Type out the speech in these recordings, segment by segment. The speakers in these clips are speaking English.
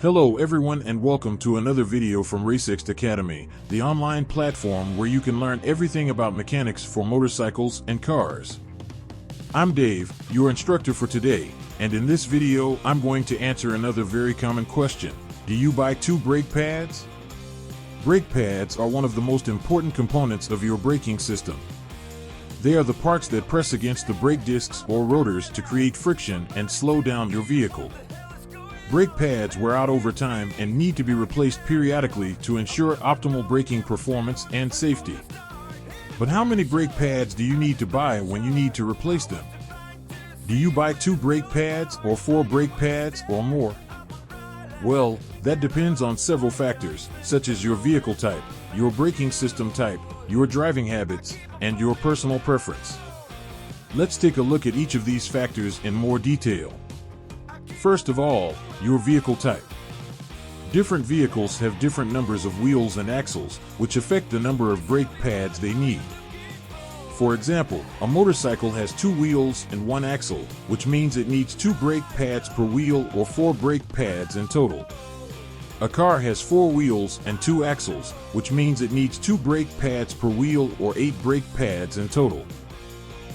Hello everyone and welcome to another video from RaceX Academy, the online platform where you can learn everything about mechanics for motorcycles and cars. I'm Dave, your instructor for today, and in this video I'm going to answer another very common question. Do you buy two brake pads? Brake pads are one of the most important components of your braking system. They are the parts that press against the brake discs or rotors to create friction and slow down your vehicle. Brake pads wear out over time and need to be replaced periodically to ensure optimal braking performance and safety. But how many brake pads do you need to buy when you need to replace them? Do you buy two brake pads or four brake pads or more? Well, that depends on several factors, such as your vehicle type, your braking system type, your driving habits, and your personal preference. Let's take a look at each of these factors in more detail. First of all, your vehicle type. Different vehicles have different numbers of wheels and axles, which affect the number of brake pads they need. For example, a motorcycle has two wheels and one axle, which means it needs two brake pads per wheel or four brake pads in total. A car has four wheels and two axles, which means it needs two brake pads per wheel or 8 brake pads in total.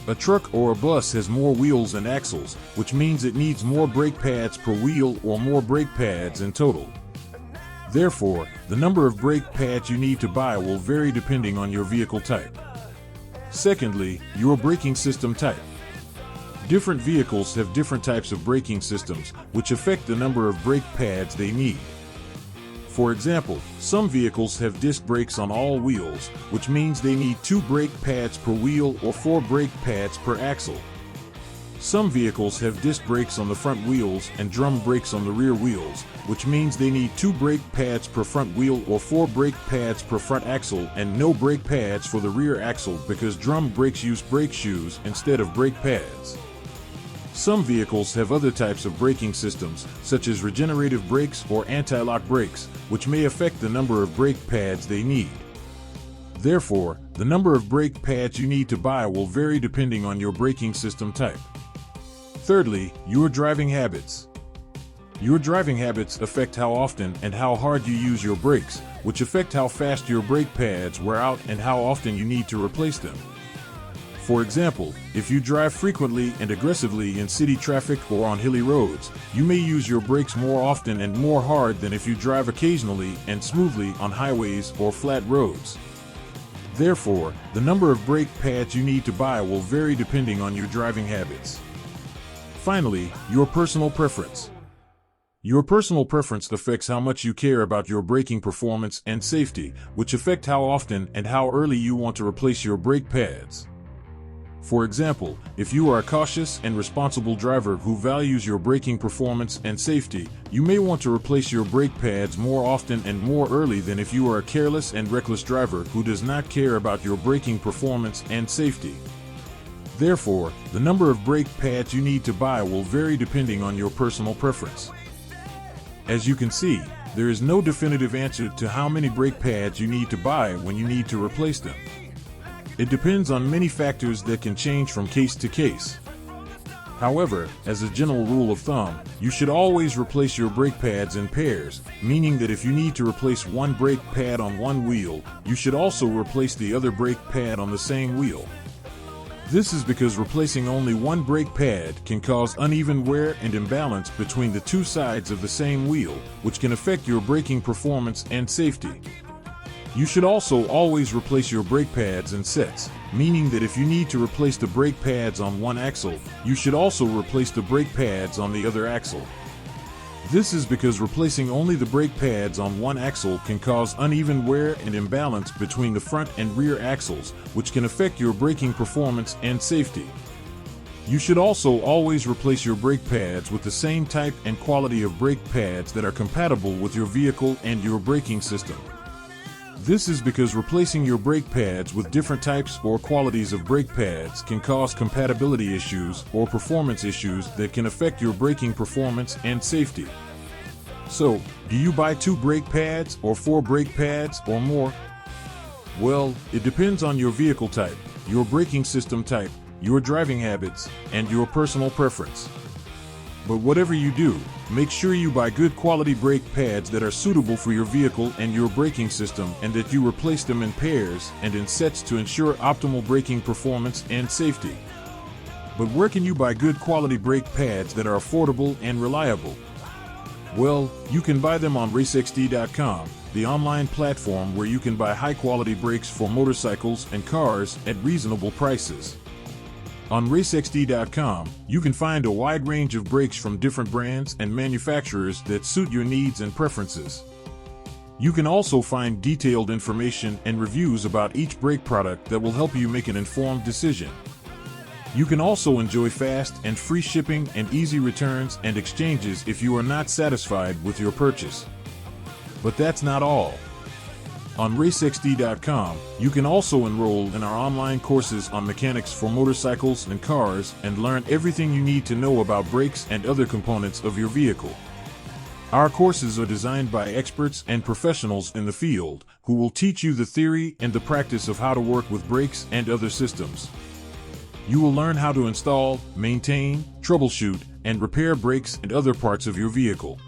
A truck or a bus has more wheels and axles, which means it needs more brake pads per wheel or more brake pads in total. Therefore, the number of brake pads you need to buy will vary depending on your vehicle type. Secondly, your braking system type. Different vehicles have different types of braking systems, which affect the number of brake pads they need. For example, some vehicles have disc brakes on all wheels, which means they need two brake pads per wheel or four brake pads per axle. Some vehicles have disc brakes on the front wheels and drum brakes on the rear wheels, which means they need two brake pads per front wheel or four brake pads per front axle and no brake pads for the rear axle because drum brakes use brake shoes instead of brake pads. Some vehicles have other types of braking systems, such as regenerative brakes or anti-lock brakes, which may affect the number of brake pads they need. Therefore, the number of brake pads you need to buy will vary depending on your braking system type. Thirdly, your driving habits. Your driving habits affect how often and how hard you use your brakes, which affect how fast your brake pads wear out and how often you need to replace them. For example, if you drive frequently and aggressively in city traffic or on hilly roads, you may use your brakes more often and more hard than if you drive occasionally and smoothly on highways or flat roads. Therefore, the number of brake pads you need to buy will vary depending on your driving habits. Finally, your personal preference. Your personal preference affects how much you care about your braking performance and safety, which affect how often and how early you want to replace your brake pads. For example, if you are a cautious and responsible driver who values your braking performance and safety, you may want to replace your brake pads more often and more early than if you are a careless and reckless driver who does not care about your braking performance and safety. Therefore, the number of brake pads you need to buy will vary depending on your personal preference. As you can see, there is no definitive answer to how many brake pads you need to buy when you need to replace them. It depends on many factors that can change from case to case. However, as a general rule of thumb, you should always replace your brake pads in pairs, meaning that if you need to replace one brake pad on one wheel, you should also replace the other brake pad on the same wheel. This is because replacing only one brake pad can cause uneven wear and imbalance between the two sides of the same wheel, which can affect your braking performance and safety. You should also always replace your brake pads in sets, meaning that if you need to replace the brake pads on one axle, you should also replace the brake pads on the other axle. This is because replacing only the brake pads on one axle can cause uneven wear and imbalance between the front and rear axles, which can affect your braking performance and safety. You should also always replace your brake pads with the same type and quality of brake pads that are compatible with your vehicle and your braking system. This is because replacing your brake pads with different types or qualities of brake pads can cause compatibility issues or performance issues that can affect your braking performance and safety. So, do you buy two brake pads or four brake pads or more? Well, it depends on your vehicle type, your braking system type, your driving habits, and your personal preference. But whatever you do, make sure you buy good quality brake pads that are suitable for your vehicle and your braking system, and that you replace them in pairs and in sets to ensure optimal braking performance and safety. But where can you buy good quality brake pads that are affordable and reliable? Well, you can buy them on RaceXD.com, the online platform where you can buy high-quality brakes for motorcycles and cars at reasonable prices. On RaceXD.com, you can find a wide range of brakes from different brands and manufacturers that suit your needs and preferences. You can also find detailed information and reviews about each brake product that will help you make an informed decision. You can also enjoy fast and free shipping and easy returns and exchanges if you are not satisfied with your purchase. But that's not all. On RaceXD.com, you can also enroll in our online courses on mechanics for motorcycles and cars and learn everything you need to know about brakes and other components of your vehicle. Our courses are designed by experts and professionals in the field who will teach you the theory and the practice of how to work with brakes and other systems. You will learn how to install, maintain, troubleshoot, and repair brakes and other parts of your vehicle.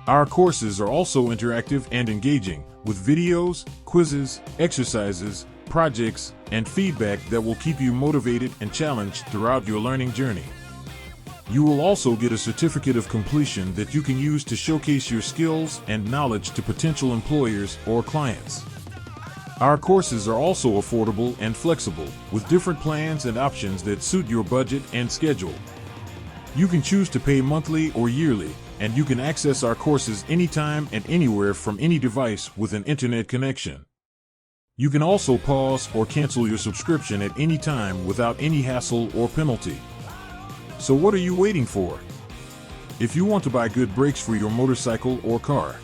Our courses are also interactive and engaging, with videos, quizzes, exercises, projects, and feedback that will keep you motivated and challenged throughout your learning journey. You will also get a certificate of completion that you can use to showcase your skills and knowledge to potential employers or clients. Our courses are also affordable and flexible, with different plans and options that suit your budget and schedule. You can choose to pay monthly or yearly, and you can access our courses anytime and anywhere from any device with an internet connection. You can also pause or cancel your subscription at any time without any hassle or penalty. So what are you waiting for? If you want to buy good brakes for your motorcycle or car,